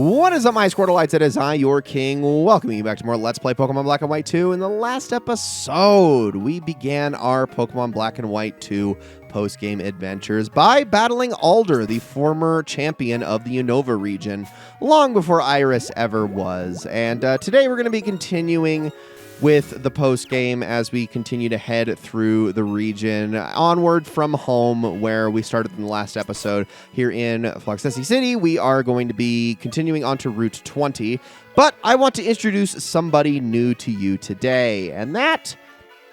What is up, my Squirtleites? It is I, your king, welcoming you back to more Let's Play Pokemon Black and White 2. In the last episode, we began our Pokemon Black and White 2 post-game adventures by battling Alder, the former champion of the Unova region, long before Iris ever was. And today we're going to be continuing with the post-game as we continue to head through the region onward from home where we started in the last episode here in Fluxessi City. We are going to be continuing on to Route 20, but I want to introduce somebody new to you today, and that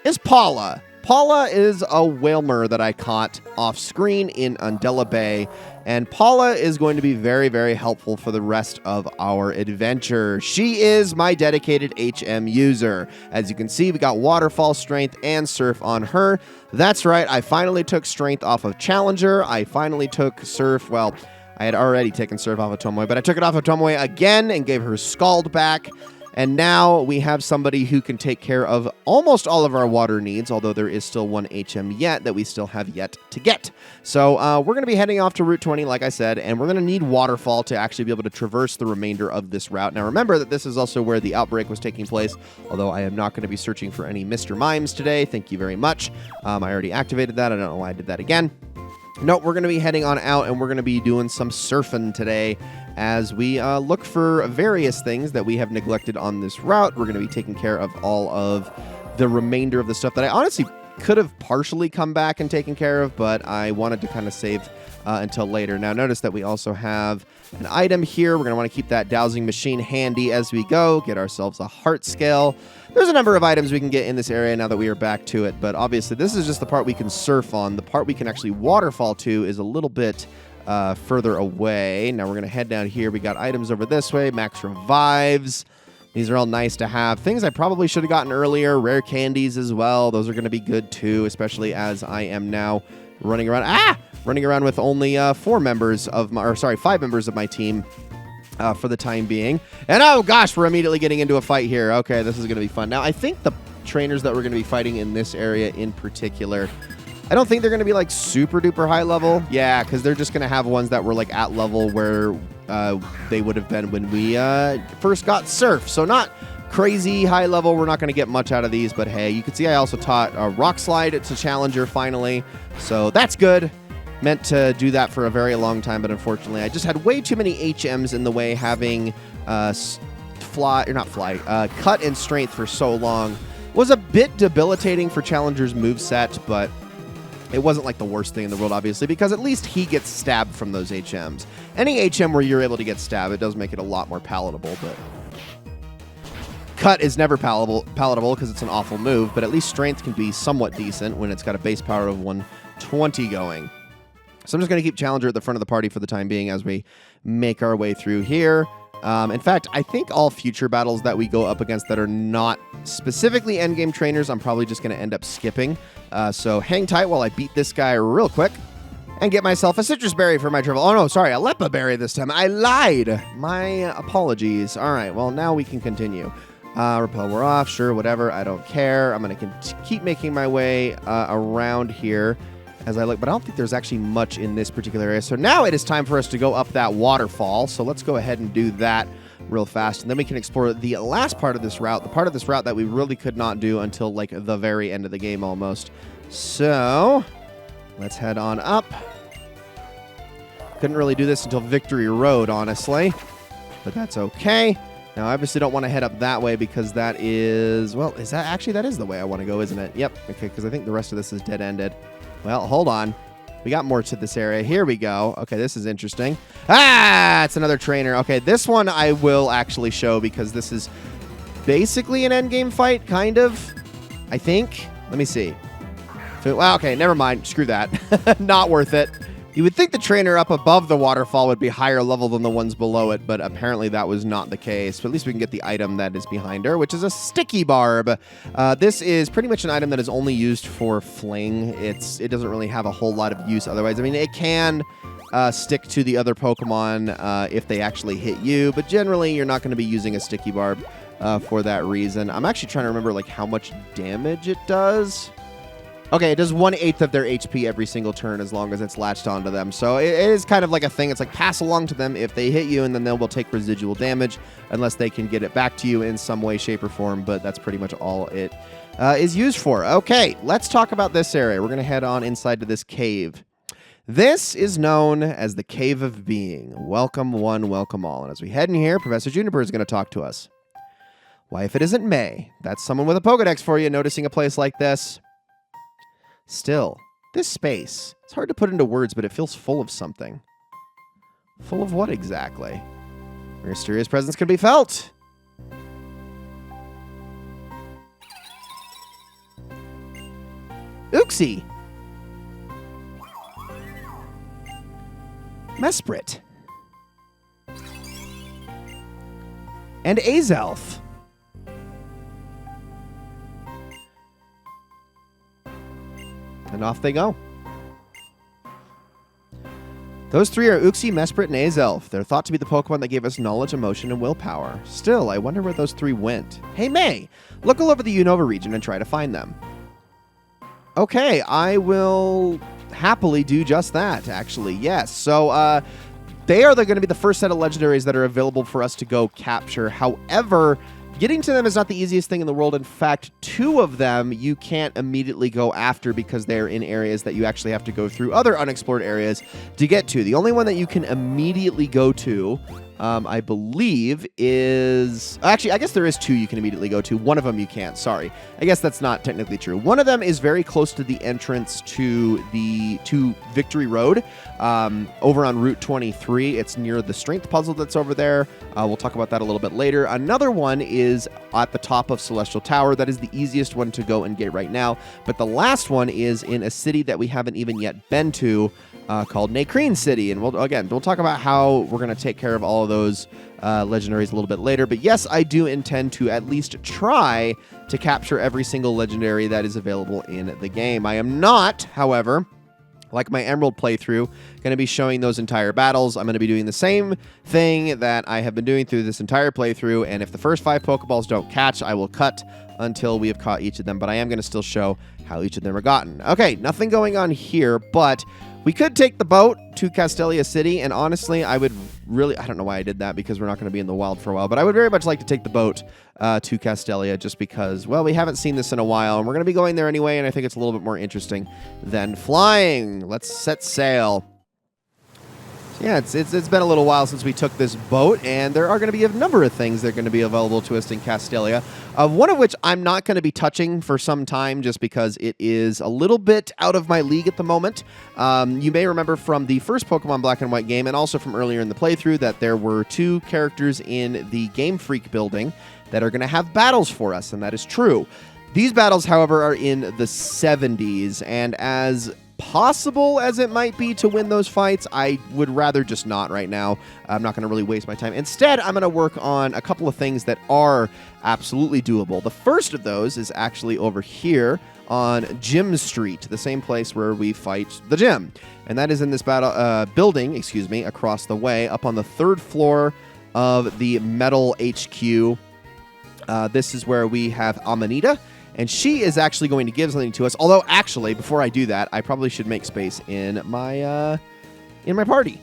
is Paula. Paula is a Whalmer that I caught off screen in Undella Bay, and Paula is going to be very, very helpful for the rest of our adventure. She is my dedicated HM user. As you can see, we got Waterfall, Strength, and Surf on her. That's right, I finally took Strength off of Challenger. I finally took Surf, well, I had already taken Surf off of Tomoe, but I took it off of Tomoe again and gave her Scald back. And now we have somebody who can take care of almost all of our water needs, although there is still one HM yet that we still have yet to get. So we're going to be heading off to Route 20, like I said, and we're going to need Waterfall to actually be able to traverse the remainder of this route. Now, remember that this is also where the outbreak was taking place, although I am not going to be searching for any Mr. Mimes today. Thank you very much. I already activated that. I don't know why I did that again. No, we're going to be heading on out, and we're going to be doing some surfing today as we look for various things that we have neglected on this route. We're going to be taking care of all of the remainder of the stuff that I honestly could have partially come back and taken care of, but I wanted to kind of save until later. Now, notice that we also have an item here. We're going to want to keep that dowsing machine handy as we go, get ourselves a heart scale. There's a number of items we can get in this area now that we are back to it, but obviously this is just the part we can surf on. The part we can actually waterfall to is a little bit further away. Now we're going to head down here. We got items over this way, max revives. These are all nice to have. Things I probably should have gotten earlier, rare candies as well. Those are going to be good too, especially as I am now running around with only 5 members of my team. For the time being. And oh gosh, we're immediately getting into a fight here. Okay, this is going to be fun. Now, I think the trainers that we're going to be fighting in this area in particular, I don't think they're going to be like super duper high level. Yeah, because they're just going to have ones that were like at level where they would have been when we first got Surf. So not crazy high level. We're not going to get much out of these, but hey, you can see I also taught Rock Slide to Challenger finally. So that's good. Meant to do that for a very long time, but unfortunately, I just had way too many HMs in the way, having Cut and Strength for so long. Was a bit debilitating for Challenger's moveset, but it wasn't like the worst thing in the world, obviously, because at least he gets stabbed from those HMs. Any HM where you're able to get stabbed, it does make it a lot more palatable, but Cut is never palatable because it's an awful move, but at least Strength can be somewhat decent when it's got a base power of 120 going. So I'm just going to keep Challenger at the front of the party for the time being as we make our way through here. In fact, I think all future battles that we go up against that are not specifically endgame trainers, I'm probably just going to end up skipping. So hang tight while I beat this guy real quick and get myself a citrus berry for my travel. Oh, no, sorry, a Lepa berry this time. I lied. My apologies. All right, well, now we can continue. Repel, we're off. Sure, whatever. I don't care. I'm going to keep making my way around here as I look, but I don't think there's actually much in this particular area. So now it is time for us to go up that waterfall. So let's go ahead and do that real fast, and then we can explore the last part of this route, the part of this route that we really could not do until like the very end of the game almost. So let's head on up. Couldn't really do this until Victory Road, honestly, but that's okay. Now, I obviously don't want to head up that way because that is, well, that is the way I want to go, isn't it? Yep, okay, because I think the rest of this is dead-ended. Well, hold on. We got more to this area. Here we go. Okay, this is interesting. Ah, it's another trainer. Okay, this one I will actually show because this is basically an endgame fight, kind of, I think. Let me see. Well, okay, never mind. Screw that. Not worth it. You would think the trainer up above the waterfall would be higher level than the ones below it, but apparently that was not the case. But at least we can get the item that is behind her, which is a sticky barb. This is pretty much an item that is only used for fling. It doesn't really have a whole lot of use otherwise. I mean, it can stick to the other Pokemon if they actually hit you, but generally you're not going to be using a sticky barb for that reason. I'm actually trying to remember like how much damage it does. Okay, it does 1/8 of their HP every single turn as long as it's latched onto them. So it is kind of like a thing. It's like pass along to them if they hit you, and then they will take residual damage unless they can get it back to you in some way, shape, or form. But that's pretty much all it is used for. Okay, let's talk about this area. We're going to head on inside to this cave. This is known as the Cave of Being. Welcome one, welcome all. And as we head in here, Professor Juniper is going to talk to us. Why, if it isn't May, that's someone with a Pokedex for you noticing a place like this. Still, this space, it's hard to put into words, but it feels full of something. Full of what exactly? A mysterious presence can be felt. Uxie. Mesprit. And Azelf. And off they go. Those three are Uxie, Mesprit, and Azelf. They're thought to be the Pokemon that gave us knowledge, emotion, and willpower. Still, I wonder where those three went. Hey, May! Look all over the Unova region and try to find them. Okay, I will happily do just that, actually. Yes, so they are going to be the first set of legendaries that are available for us to go capture. However, getting to them is not the easiest thing in the world. In fact, 2 of them you can't immediately go after because they're in areas that you actually have to go through other unexplored areas to get to. The only one that you can immediately go to, I believe, is... Actually, I guess there is 2 you can immediately go to. One of them you can't. Sorry. I guess that's not technically true. One of them is very close to the entrance to Victory Road, over on Route 23. It's near the strength puzzle that's over there. We'll talk about that a little bit later. Another one is at the top of Celestial Tower. That is the easiest one to go and get right now. But the last one is in a city that we haven't even yet been to, called Nacrene City. And we'll talk about how we're going to take care of all of those legendaries a little bit later. But yes, I do intend to at least try to capture every single legendary that is available in the game. I am not, however, like my Emerald playthrough, going to be showing those entire battles. I'm going to be doing the same thing that I have been doing through this entire playthrough, and if the first 5 Pokeballs don't catch, I will cut until we have caught each of them, but I am going to still show how each of them are gotten. Okay, nothing going on here, but we could take the boat to Castelia City, and honestly, I would really... I don't know why I did that, because we're not going to be in the wild for a while, but I would very much like to take the boat to Castelia, just because, well, we haven't seen this in a while, and we're going to be going there anyway, and I think it's a little bit more interesting than flying. Let's set sail. Yeah, it's been a little while since we took this boat, and there are going to be a number of things that are going to be available to us in Castelia, one of which I'm not going to be touching for some time just because it is a little bit out of my league at the moment. You may remember from the first Pokemon Black and White game, and also from earlier in the playthrough, that there were 2 characters in the Game Freak building that are going to have battles for us, and that is true. These battles, however, are in the 70s, and as possible as it might be to win those fights, I would rather just not right now. I'm not going to really waste my time. Instead, I'm going to work on a couple of things that are absolutely doable. The first of those is actually over here on Gym Street, the same place where we fight the gym. And that is in this building, across the way, up on the 3rd floor of the Metal HQ. This is where we have Amanita, and she is actually going to give something to us. Although, actually, before I do that, I probably should make space in my party.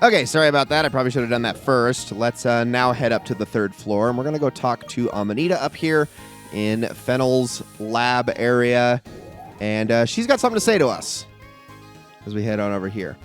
Okay, sorry about that. I probably should have done that first. Let's now head up to the 3rd floor, and we're going to go talk to Amanita up here in Fennel's lab area. And she's got something to say to us as we head on over here.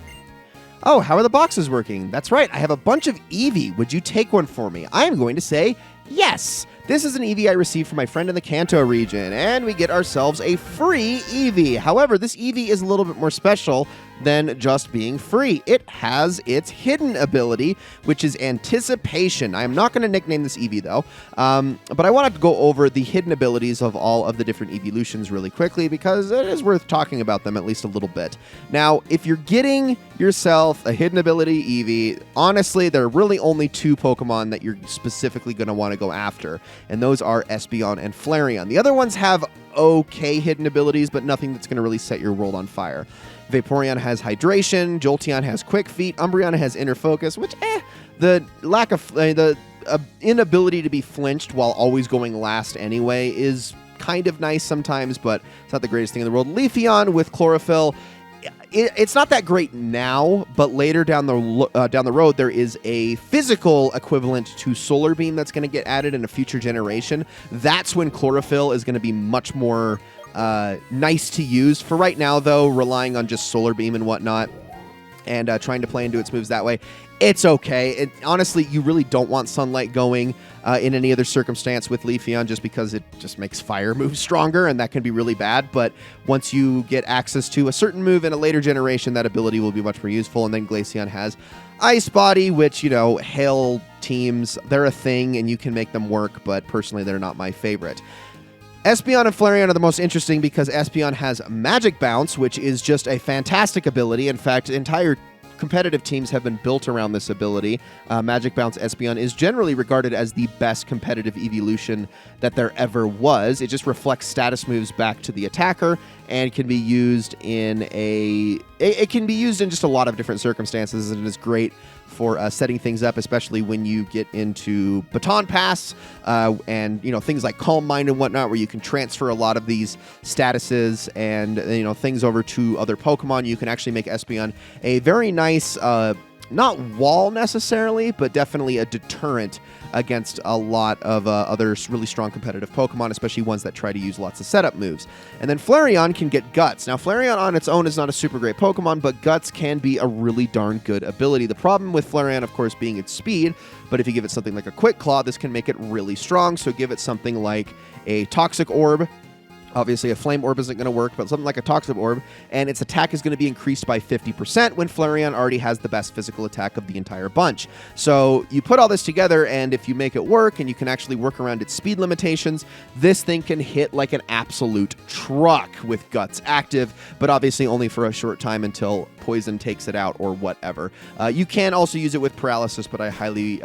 Oh, how are the boxes working? That's right, I have a bunch of Eevee. Would you take one for me? I am going to say yes. This is an Eevee I received from my friend in the Kanto region, and we get ourselves a free Eevee. However, this Eevee is a little bit more special than just being free. It has its hidden ability, which is Anticipation. I am not going to nickname this Eevee, though, but I wanted to go over the hidden abilities of all of the different evolutions really quickly, because it is worth talking about them at least a little bit. Now, if you're getting yourself a hidden ability Eevee, honestly, there are really only 2 Pokemon that you're specifically going to want to go after, and those are Espeon and Flareon. The other ones have okay hidden abilities, but nothing that's going to really set your world on fire. Vaporeon has Hydration, Jolteon has Quick Feet, Umbreon has Inner Focus, which, the lack of, the inability to be flinched while always going last anyway is kind of nice sometimes, but it's not the greatest thing in the world. Leafeon with Chlorophyll. It's not that great now, but later down the road, there is a physical equivalent to Solar Beam that's going to get added in a future generation. That's when Chlorophyll is going to be much more nice to use. For right now, though, relying on just Solar Beam and whatnot, and trying to play into its moves that way, it's okay. Honestly, you really don't want Sunlight going in any other circumstance with Leafeon, just because it just makes fire moves stronger, and that can be really bad. But once you get access to a certain move in a later generation, that ability will be much more useful. And then Glaceon has Ice Body, which, you know, Hail teams, they're a thing, and you can make them work, but personally, they're not my favorite. Espeon and Flareon are the most interesting because Espeon has Magic Bounce, which is just a fantastic ability. In fact, entire competitive teams have been built around this ability. Magic Bounce Espeon is generally regarded as the best competitive evolution that there ever was. It just reflects status moves back to the attacker and can be used in it can be used in just a lot of different circumstances, and is great for setting things up, especially when you get into Baton Pass and, you know, things like Calm Mind and whatnot, where you can transfer a lot of these statuses and, you know, things over to other Pokemon. You can actually make Espeon a very nice, not wall necessarily, but definitely a deterrent against a lot of other really strong competitive Pokemon, especially ones that try to use lots of setup moves. And then Flareon can get Guts. Now, Flareon on its own is not a super great Pokemon, but Guts can be a really darn good ability. The problem with Flareon, of course, being its speed, but if you give it something like a Quick Claw, this can make it really strong. So give it something like a Toxic Orb. Obviously, a Flame Orb isn't going to work, but something like a Toxic Orb, and its attack is going to be increased by 50% when Flareon already has the best physical attack of the entire bunch. So you put all this together, and if you make it work, and you can actually work around its speed limitations, this thing can hit like an absolute truck with Guts active, but obviously only for a short time until Poison takes it out or whatever. You can also use it with Paralysis, but I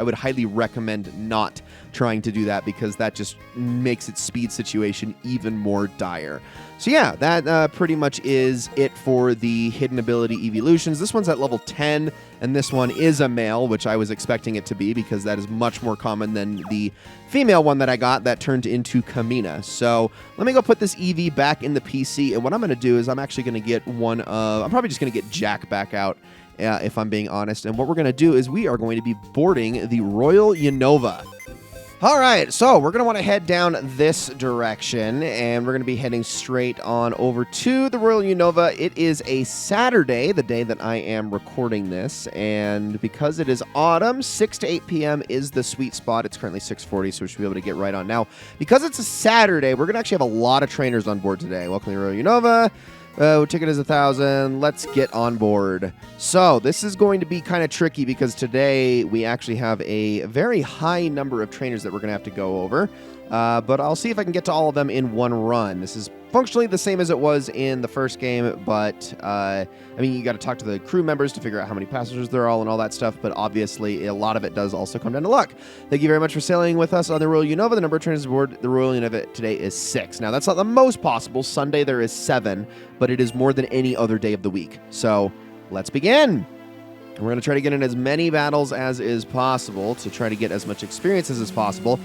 would highly recommend not trying to do that, because that just makes its speed situation even more dire. So yeah, that pretty much is it for the hidden ability evolutions. This one's at level 10, and this one is a male, which I was expecting it to be, because that is much more common than the female one that I got that turned into Kamina. So let me go put this EV back in the PC, and what I'm going to do is I'm actually going to get I'm probably just going to get Jack back out, if I'm being honest. And what we're going to do is we are going to be boarding the Royal Unova. All right, so we're going to want to head down this direction, and we're going to be heading straight on over to the Royal Unova. It is a Saturday, the day that I am recording this, and because it is autumn, 6 to 8 p.m. is the sweet spot. It's currently 6:40, so we should be able to get right on. Now, because it's a Saturday, we're going to actually have a lot of trainers on board today. Welcome to the Royal Unova. Ticket is 1,000. Let's get on board. So this is going to be kind of tricky, because today we actually have a very high number of trainers that we're going to have to go over. But I'll see if I can get to all of them in one run. This is functionally the same as it was in the first game, but I mean, you got to talk to the crew members to figure out how many passengers there are all and all that stuff, but obviously a lot of it does also come down to luck. Thank you very much for sailing with us on the Royal Unova. The number of trainers aboard the Royal Unova today is 6. Now, that's not the most possible. Sunday there is 7, but it is more than any other day of the week. So let's begin. We're going to try to get in as many battles as is possible to try to get as much experience as is possible.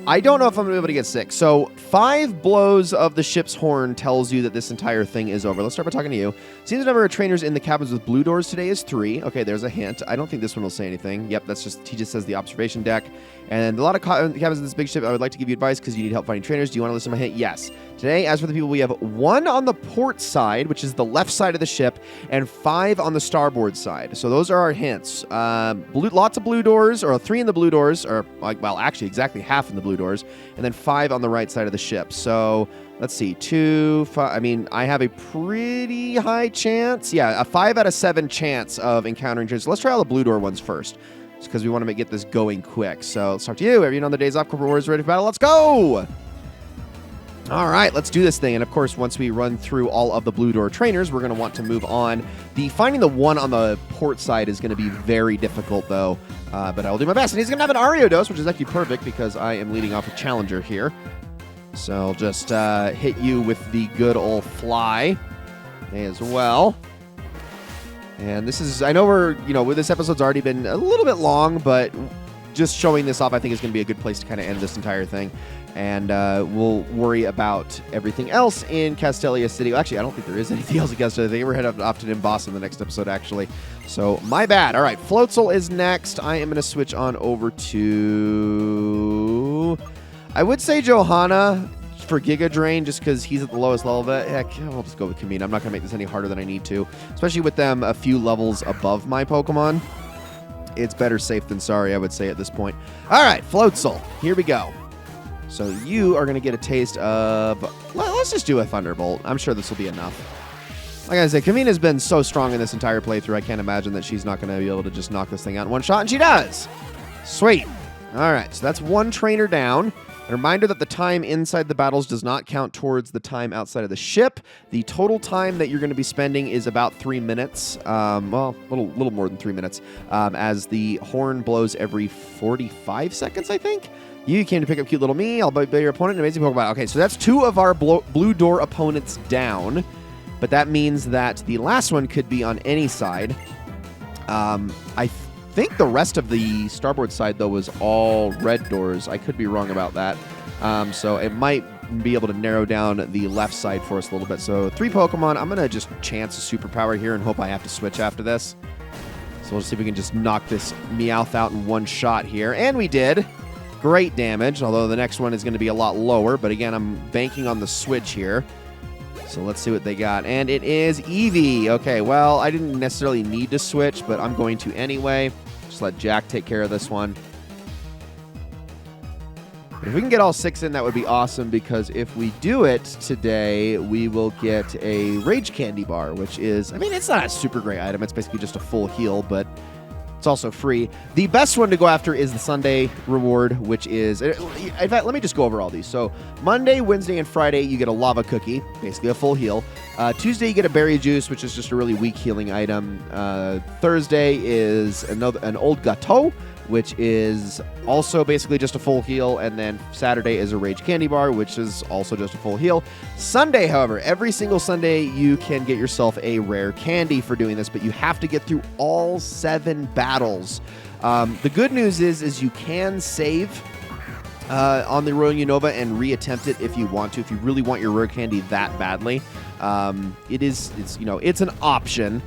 I don't know if I'm going to be able to get 6. So 5 blows of the ship's horn tells you that this entire thing is over. Let's start by talking to you. Seems the number of trainers in the cabins with blue doors today is 3. Okay, there's a hint. I don't think this one will say anything. Yep, he just says the observation deck. And a lot of cabins in this big ship, I would like to give you advice because you need help finding trainers. Do you want to listen to my hint? Yes. Today, as for the people, we have 1 on the port side, which is the left side of the ship, and 5 on the starboard side. So those are our hints. Lots of blue doors, or 3 in the blue doors, or, well, actually exactly half in the blue doors, and then 5 on the right side of the ship. So let's see, 2, 5. I mean, I have a pretty high chance. Yeah, a 5 out of 7 chance of encountering trainers. So let's try all the blue door ones first, just because we want to get this going quick. So let's talk to you. Everyone on the days off, Corporate Warriors ready for battle. Let's go! All right, let's do this thing. And of course, once we run through all of the blue door trainers, we're going to want to move on. Finding the one on the port side is going to be very difficult, though. But I will do my best. And he's going to have an Ariados, which is actually perfect because I am leading off a Challenger here. So I'll just hit you with the good old fly as well. And this is, I know this episode's already been a little bit long, but just showing this off, I think, is going to be a good place to kind of end this entire thing. And we'll worry about everything else in Castelia City. Actually, I don't think there is anything else in Castelia. I think we're headed off to Nimbasa in the next episode, actually. So, my bad. All right, Floatzel is next. I am going to switch on over to... I would say Johanna for Giga Drain, just because he's at the lowest level. But heck, I'll just go with Kamina. I'm not going to make this any harder than I need to, especially with them a few levels above my Pokemon. It's better safe than sorry, I would say, at this point. All right, Floatzel. Here we go. So you are going to get a taste of... Let's just do a Thunderbolt. I'm sure this will be enough. Like I said, Kamina's been so strong in this entire playthrough, I can't imagine that she's not going to be able to just knock this thing out in one shot, and she does! Sweet. All right, so that's one trainer down. A reminder that the time inside the battles does not count towards the time outside of the ship. The total time that you're going to be spending is about 3 minutes. Well, a little more than 3 minutes, as the horn blows every 45 seconds, I think. You came to pick up cute little me. I'll bet your opponent an amazing Pokemon. Okay, so that's 2 of our blue door opponents down, but that means that the last one could be on any side. I think the rest of the starboard side, though, was all red doors. I could be wrong about that. So it might be able to narrow down the left side for us a little bit. So 3 Pokemon. I'm going to just chance a superpower here and hope I have to switch after this. So we'll see if we can just knock this Meowth out in one shot here. And we did. Great damage, although the next one is going to be a lot lower. But again, I'm banking on the switch here. So let's see what they got. And it is Eevee. Okay, well, I didn't necessarily need to switch, but I'm going to anyway. Just let Jack take care of this one. If we can get all 6 in, that would be awesome, because if we do it today, we will get a Rage Candy Bar, which is, I mean, it's not a super great item. It's basically just a full heal, but it's also free. The best one to go after is the Sunday reward, which is... In fact, let me just go over all these. So Monday, Wednesday, and Friday, you get a Lava Cookie, basically a full heal. Tuesday, you get a Berry Juice, which is just a really weak healing item. Thursday is an Old Gateau, which is also basically just a full heal. And then Saturday is a Rage Candy Bar, which is also just a full heal. Sunday, however, every single Sunday, you can get yourself a rare candy for doing this, but you have to get through all 7 battles. The good news is you can save on the Royal Unova and reattempt it if you want to, if you really want your rare candy that badly. It's an option.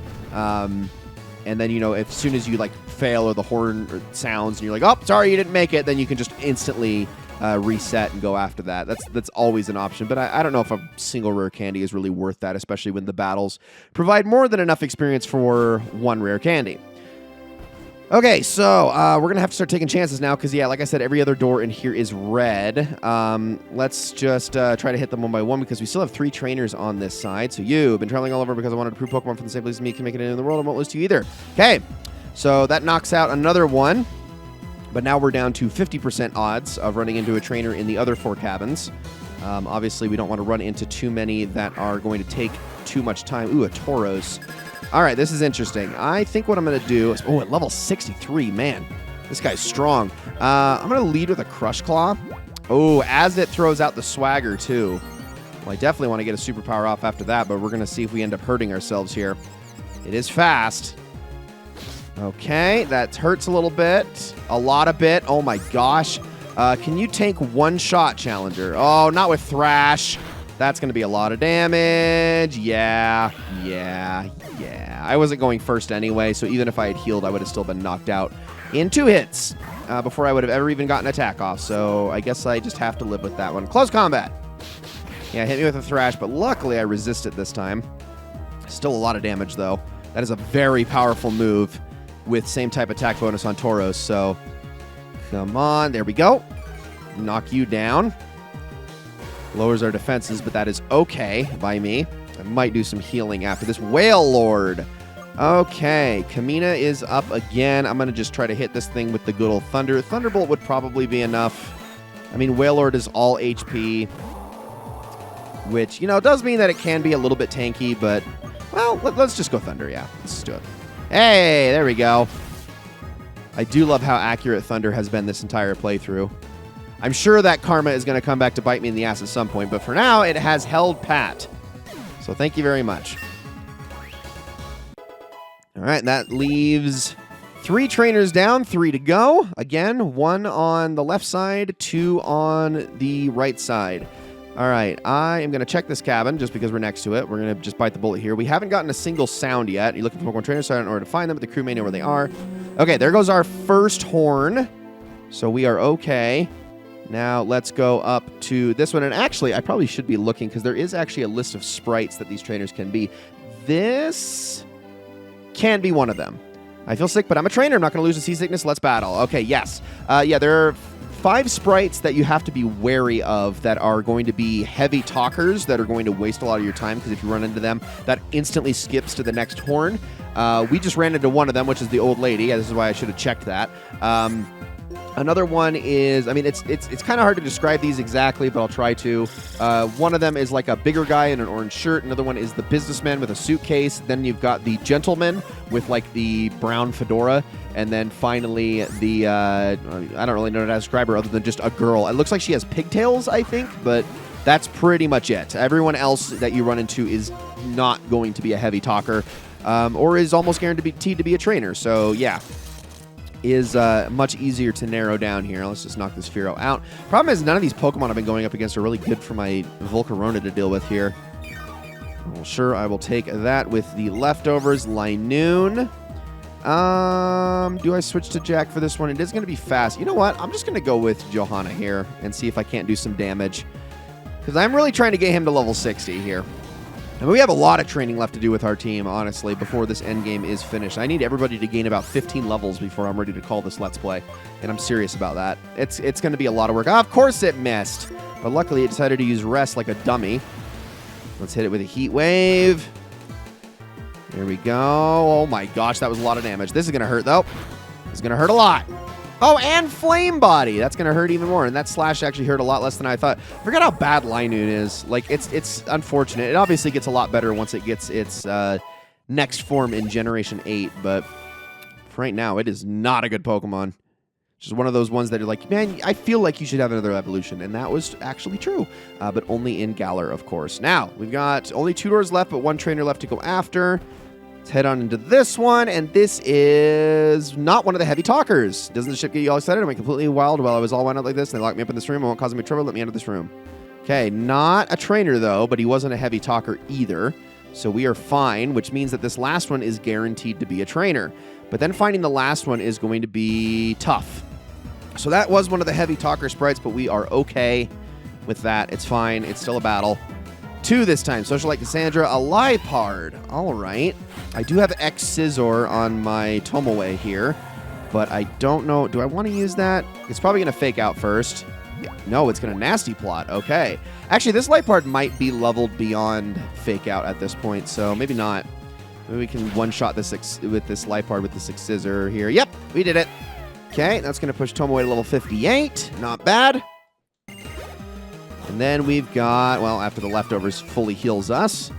And then, as soon as you, fail or the horn sounds and you're like, oh, sorry, you didn't make it, then you can just instantly reset and go after that. That's always an option. But I don't know if a single rare candy is really worth that, especially when the battles provide more than enough experience for one rare candy. Okay, so we're going to have to start taking chances now because, yeah, like I said, every other door in here is red. Let's just try to hit them one by one because we still have 3 trainers on this side. So you've been traveling all over because I wanted to prove Pokemon from the same place as me can make it in the world. I won't lose to you either. Okay, so that knocks out another one. But now we're down to 50% odds of running into a trainer in the other 4 cabins. Obviously, we don't want to run into too many that are going to take too much time. Ooh, a Tauros. All right, this is interesting. I think what I'm going to do is... Oh, at level 63, man. This guy's strong. I'm going to lead with a Crush Claw. Oh, as it throws out the Swagger, too. Well, I definitely want to get a superpower off after that, but we're going to see if we end up hurting ourselves here. It is fast. Okay, that hurts a little bit. A lot of bit. Oh, my gosh. Can you tank one shot, Challenger? Oh, not with Thrash. That's going to be a lot of damage. Yeah. I wasn't going first anyway, so even if I had healed, I would have still been knocked out in 2 hits before I would have ever even gotten an attack off. So I guess I just have to live with that one. Close combat. Yeah, hit me with a Thrash, but luckily I resisted this time. Still a lot of damage, though. That is a very powerful move with same type attack bonus on Tauros. So come on. There we go. Knock you down. Lowers our defenses, but that is okay by me. I might do some healing after this. Whale Lord. Okay, Kamina is up again. I'm going to just try to hit this thing with the good old Thunder. Thunderbolt would probably be enough. I mean, Whale Lord is all HP, which, does mean that it can be a little bit tanky, but, well, let's just go Thunder, yeah. Let's just do it. Hey, there we go. I do love how accurate Thunder has been this entire playthrough. I'm sure that karma is going to come back to bite me in the ass at some point, but for now, it has held pat. So thank you very much. All right, that leaves 3 trainers down, 3 to go. Again, 1 on the left side, 2 on the right side. All right, I am going to check this cabin just because we're next to it. We're going to just bite the bullet here. We haven't gotten a single sound yet. You're looking for Pokemon trainers, so I don't know where to find them, but the crew may know where they are. Okay, there goes our first horn. So we are okay. Now let's go up to this one. And actually, I probably should be looking because there is actually a list of sprites that these trainers can be. This can be one of them. I feel sick, but I'm a trainer. I'm not going to lose to seasickness. Let's battle. Okay, yes. Yeah, there are 5 sprites that you have to be wary of that are going to be heavy talkers that are going to waste a lot of your time because if you run into them, that instantly skips to the next horn. We just ran into one of them, which is the old lady. Yeah, this is why I should have checked that. Another one is, I mean, it's kind of hard to describe these exactly, but I'll try to. One of them is like a bigger guy in an orange shirt. Another one is the businessman with a suitcase. Then you've got the gentleman with like the brown fedora. And then finally the, I don't really know how to describe her other than just a girl. It looks like she has pigtails, I think, but that's pretty much it. Everyone else that you run into is not going to be a heavy talker or is almost guaranteed to be a trainer. So, yeah. Is much easier to narrow down here. Let's just knock this Fearow out. Problem is, none of these Pokemon I've been going up against are really good for my Volcarona to deal with here. Well, sure, I will take that with the leftovers. Linoon. Do I switch to Jack for this one? It is going to be fast. You know what? I'm just going to go with Johanna here and see if I can't do some damage. Because I'm really trying to get him to level 60 here. I mean, we have a lot of training left to do with our team, honestly, before this endgame is finished. I need everybody to gain about 15 levels before I'm ready to call this Let's Play, and I'm serious about that. It's going to be a lot of work. Of course it missed, but luckily it decided to use Rest like a dummy. Let's hit it with a Heat Wave. There we go. Oh my gosh, that was a lot of damage. This is going to hurt, though. It's going to hurt a lot. Oh, and Flame Body. That's going to hurt even more. And that slash actually hurt a lot less than I thought. I forgot how bad Linoon is. Like, it's unfortunate. It obviously gets a lot better once it gets its next form in Generation 8. But for right now, it is not a good Pokemon. Just one of those ones that are like, man, I feel like you should have another evolution. And that was actually true. But only in Galar, of course. Now, we've got only 2 doors left, but 1 trainer left to go after. Let's head on into this one, and this is not one of the heavy talkers. Doesn't the ship get you all excited? I went completely wild while I was all wound up like this, and they locked me up in this room. I won't cause me trouble. Let me out of this room. Okay, not a trainer, though, but he wasn't a heavy talker either. So we are fine, which means that this last one is guaranteed to be a trainer. But then finding the last one is going to be tough. So that was one of the heavy talker sprites, but we are okay with that. It's fine. It's still a battle. 2 this time. Socialite Cassandra, a Liepard. All right. I do have X-Scissor on my Tomoe here, but I don't know. Do I want to use that? It's probably going to fake out first. No, it's going to Nasty Plot. Okay. Actually, this Liepard might be leveled beyond fake out at this point, so maybe not. Maybe we can one-shot this with this Liepard with the X-Scissor here. Yep, we did it. Okay, that's going to push Tomoe to level 58. Not bad. And then we've got, well, after the leftovers fully heals us,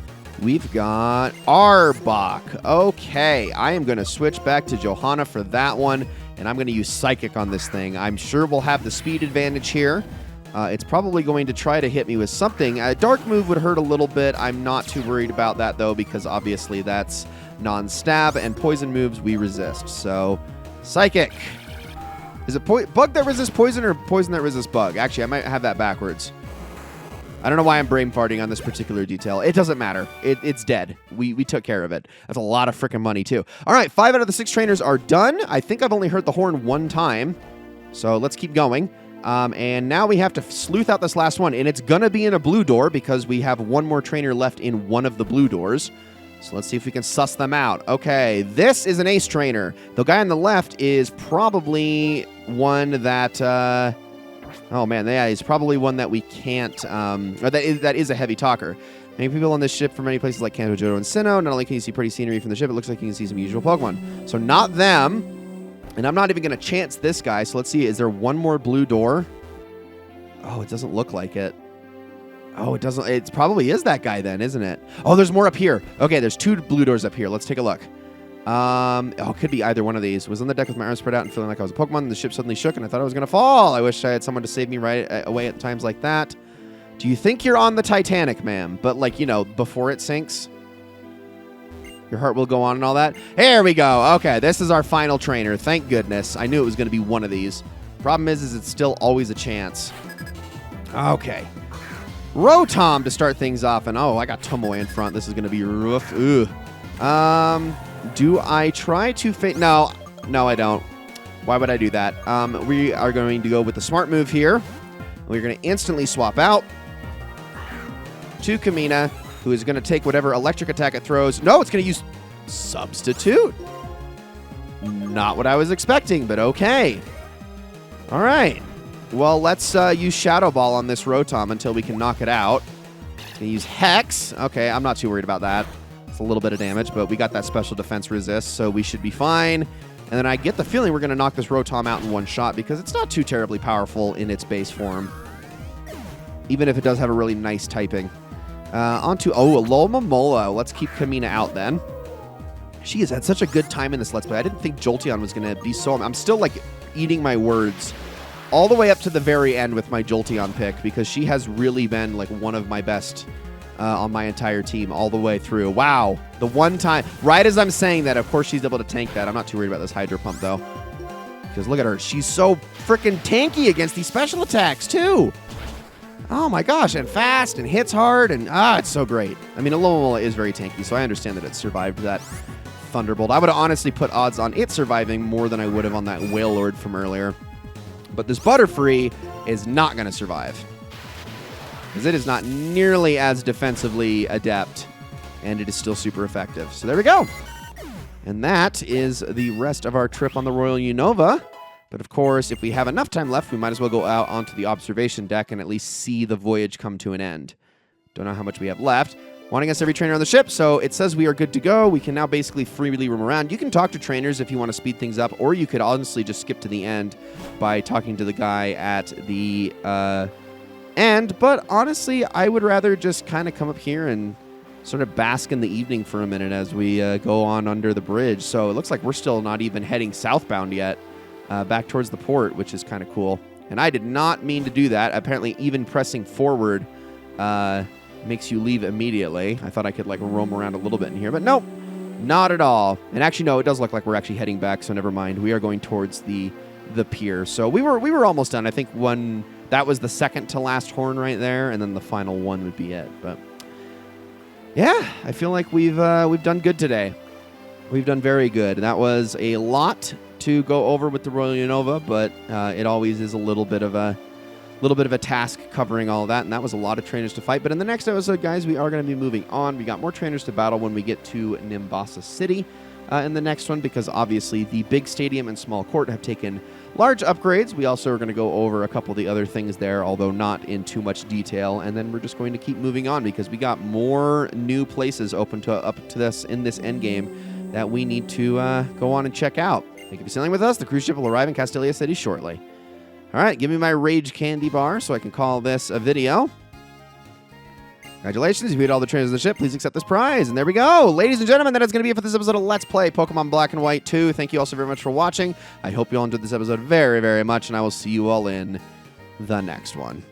we've got Arbok. Okay, I am going to switch back to Johanna for that one, and I'm going to use Psychic on this thing. I'm sure we'll have the speed advantage here. It's probably going to try to hit me with something. A Dark move would hurt a little bit. I'm not too worried about that, though, because obviously that's non-stab, and poison moves we resist. So, Psychic. Is it bug that resists poison or poison that resists bug? Actually, I might have that backwards. I don't know why I'm brain farting on this particular detail. It doesn't matter. It's dead. We took care of it. That's a lot of freaking money, too. All right, 5 out of the 6 trainers are done. I think I've only heard the horn 1 time. So let's keep going. And now we have to sleuth out this last one. And it's going to be in a blue door because we have 1 more trainer left in one of the blue doors. So let's see if we can suss them out. Okay, this is an ace trainer. The guy on the left is probably one that... oh, man, yeah, he's probably one that we can't, or that is a heavy talker. Many people on this ship from many places like Kanto, Johto, and Sinnoh. Not only can you see pretty scenery from the ship, it looks like you can see some usual Pokemon. So not them, and I'm not even going to chance this guy. So let's see, is there 1 more blue door? Oh, it doesn't look like it. Oh, it doesn't, it probably is that guy then, isn't it? Oh, there's more up here. Okay, there's 2 blue doors up here. Let's take a look. Oh, it could be either one of these. Was on the deck with my arms spread out and feeling like I was a Pokemon, and the ship suddenly shook, and I thought I was going to fall. I wish I had someone to save me right away at times like that. Do you think you're on the Titanic, ma'am? But, like, you know, before it sinks? Your heart will go on and all that. Here we go. Okay, this is our final trainer. Thank goodness. I knew it was going to be one of these. Problem is it's still always a chance. Okay. Rotom to start things off. And, oh, I got Tomoe in front. This is going to be rough. Ugh. Do I try to fake? No, I don't. Why would I do that? We are going to go with the smart move here. We're going to instantly swap out to Kamina, who is going to take whatever electric attack it throws. No, it's going to use Substitute. Not what I was expecting, but okay. All right. Well, let's use Shadow Ball on this Rotom until we can knock it out. Going to use Hex. Okay, I'm not too worried about that. It's a little bit of damage, but we got that special defense resist, so we should be fine. And then I get the feeling we're going to knock this Rotom out in one shot because it's not too terribly powerful in its base form, even if it does have a really nice typing. Onto, Alomomola. Let's keep Kamina out then. She has had such a good time in this Let's Play. I didn't think Jolteon was going to be so... I'm still, like, eating my words all the way up to the very end with my Jolteon pick because she has really been, like, one of my best on my entire team all the way through. Wow. The one time... Right as I'm saying that, of course, she's able to tank that. I'm not too worried about this Hydro Pump, though. Because look at her. She's so freaking tanky against these special attacks, too. Oh my gosh, and fast, and hits hard, and it's so great. I mean, Alomomola is very tanky, so I understand that it survived that Thunderbolt. I would have honestly put odds on it surviving more than I would have on that Wailord from earlier. But this Butterfree is not going to survive, because it is not nearly as defensively adept, and it is still super effective. So there we go. And that is the rest of our trip on the Royal Unova. But of course, if we have enough time left, we might as well go out onto the observation deck and at least see the voyage come to an end. Don't know how much we have left. Wanting us every trainer on the ship, so it says we are good to go. We can now basically freely roam around. You can talk to trainers if you want to speed things up, or you could honestly just skip to the end by talking to the guy at the end. But honestly, I would rather just kind of come up here and sort of bask in the evening for a minute as we go on under the bridge. So it looks like we're still not even heading southbound yet. Back towards the port, which is kind of cool. And I did not mean to do that. Apparently, even pressing forward makes you leave immediately. I thought I could, like, roam around a little bit in here, but nope, not at all. And actually, no, it does look like we're actually heading back, so never mind. We are going towards the pier. So we were almost done. I think that was the second to last horn right there, and then the final one would be it. But yeah, I feel like we've done good today. We've done very good. That was a lot to go over with the Royal Unova, but it always is a little bit of a task covering all of that, and that was a lot of trainers to fight. But in the next episode, guys, we are going to be moving on. We got more trainers to battle when we get to Nimbasa City in the next one, because obviously the big stadium and small court have taken large upgrades. We also are going to go over a couple of the other things there, although not in too much detail, and then we're just going to keep moving on because we got more new places open up to this in this endgame that we need to go on and check out. Thank you for sailing with us. The cruise ship will arrive in Castelia City shortly. All right, give me my Rage Candy Bar so I can call this a video. Congratulations, you beat all the trainers of the ship. Please accept this prize. And there we go. Ladies and gentlemen, that is going to be it for this episode of Let's Play Pokemon Black and White 2. Thank you all so very much for watching. I hope you all enjoyed this episode very, very much, and I will see you all in the next one.